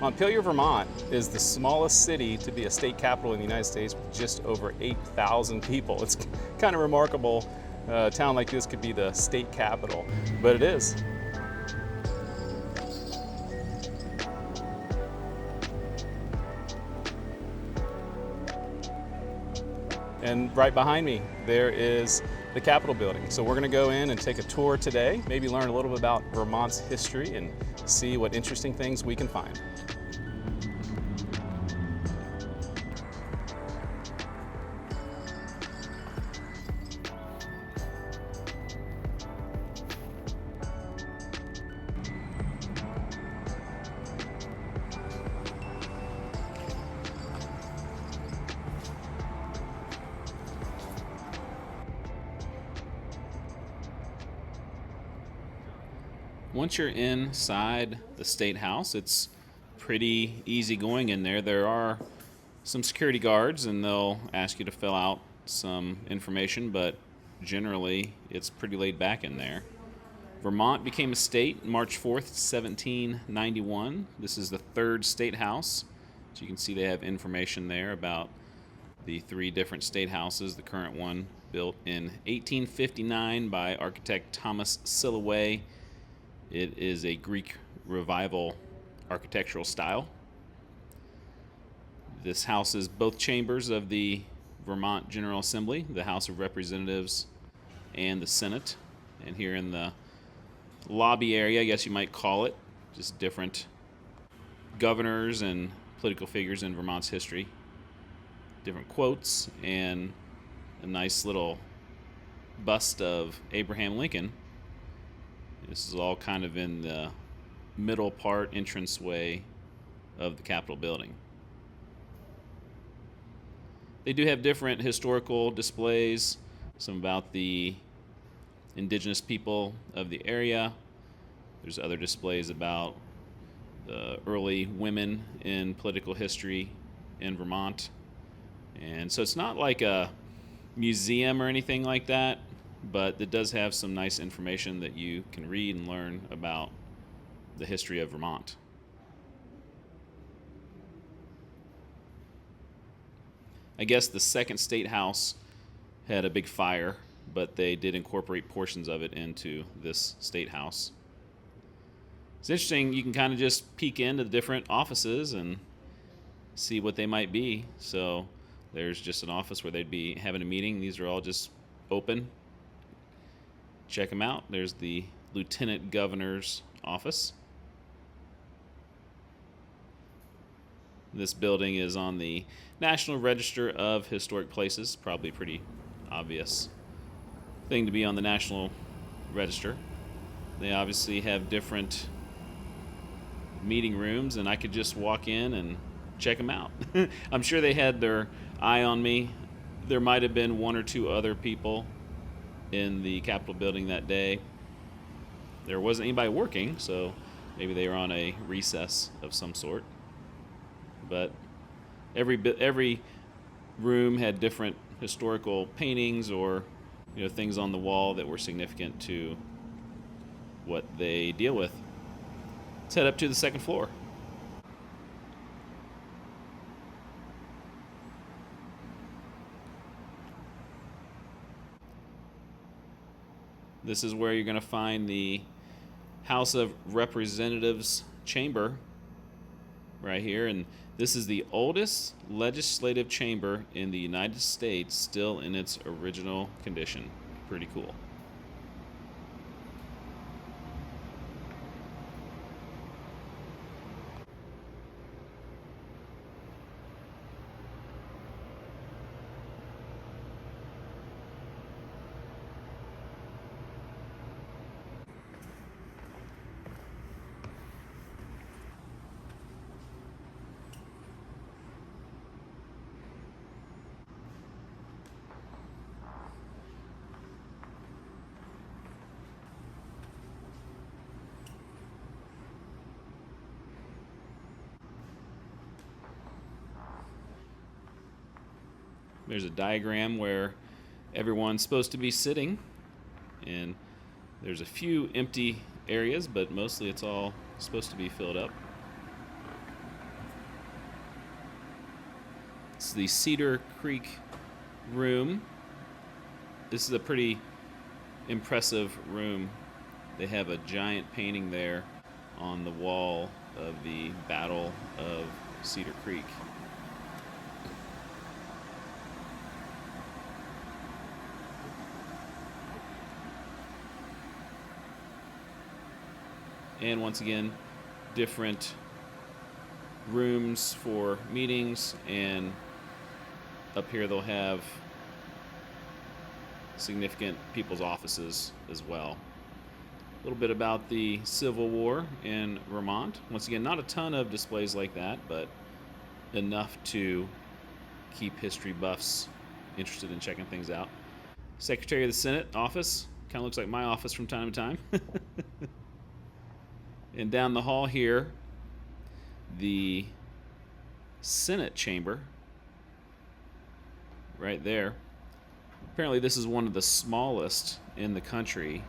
Montpelier, Vermont is the smallest city to be a state capital in the United States with just over 8,000 people. It's kind of remarkable. A town like this could be the state capital, but it is. And right behind me, there is the Capitol building. So we're gonna go in and take a tour today, maybe learn a little bit about Vermont's history and see what interesting things we can find. Once you're inside the State House, it's pretty easy going in there. There are some security guards, and they'll ask you to fill out some information, but generally it's pretty laid back in there. Vermont became a state March 4th, 1791. This is the third State House. So you can see they have information there about the three different state houses. The current one built in 1859 by architect Thomas Silloway. It is a Greek Revival architectural style. This houses both chambers of the Vermont General Assembly, the House of Representatives, and the Senate. And here in the lobby area, I guess you might call it, just different governors and political figures in Vermont's history. Different quotes and a nice little bust of Abraham Lincoln. This is all kind of in the middle part entranceway of the Capitol building. They do have different historical displays, some about the indigenous people of the area. There's other displays about the early women in political history in Vermont. And so it's not like a museum or anything like that, but it does have some nice information that you can read and learn about the history of Vermont. I guess the second State House had a big fire, but they did incorporate portions of it into this State House. It's interesting, you can kind of just peek into the different offices and see what they might be. So there's just an office where they'd be having a meeting. These are all just open. Check them out. There's the Lieutenant Governor's office. This building is on the National Register of Historic Places. Probably a pretty obvious thing to be on the National Register. They obviously have different meeting rooms, and I could just walk in and check them out. I'm sure they had their eye on me. There might have been one or two other people in the Capitol building that day. There wasn't anybody working, so maybe they were on a recess of some sort. But every room had different historical paintings or things on the wall that were significant to what they deal with. Let's head up to the second floor. This is where you're going to find the House of Representatives chamber right here, and this is the oldest legislative chamber in the United States, still in its original condition. Pretty cool. There's a diagram where everyone's supposed to be sitting, and there's a few empty areas, but mostly it's all supposed to be filled up. It's the Cedar Creek Room. This is a pretty impressive room. They have a giant painting there on the wall of the Battle of Cedar Creek. And once again, different rooms for meetings, and up here they'll have significant people's offices as well. A little bit about the Civil War in Vermont. Once again, not a ton of displays like that, but enough to keep history buffs interested in checking things out. Secretary of the Senate office. Kind of looks like my office from time to time. And down the hall here, the Senate chamber, right there. Apparently this is one of the smallest in the country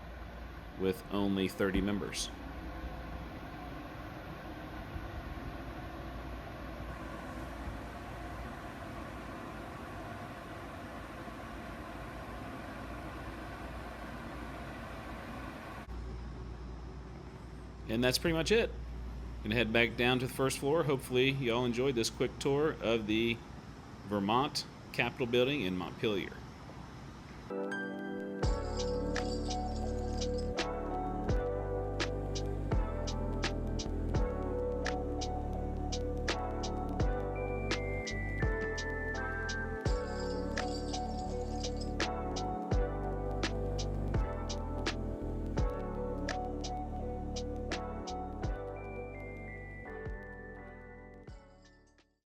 with only 30 members. And that's pretty much it. Gonna head back down to the first floor. Hopefully y'all enjoyed this quick tour of the Vermont Capitol building in Montpelier.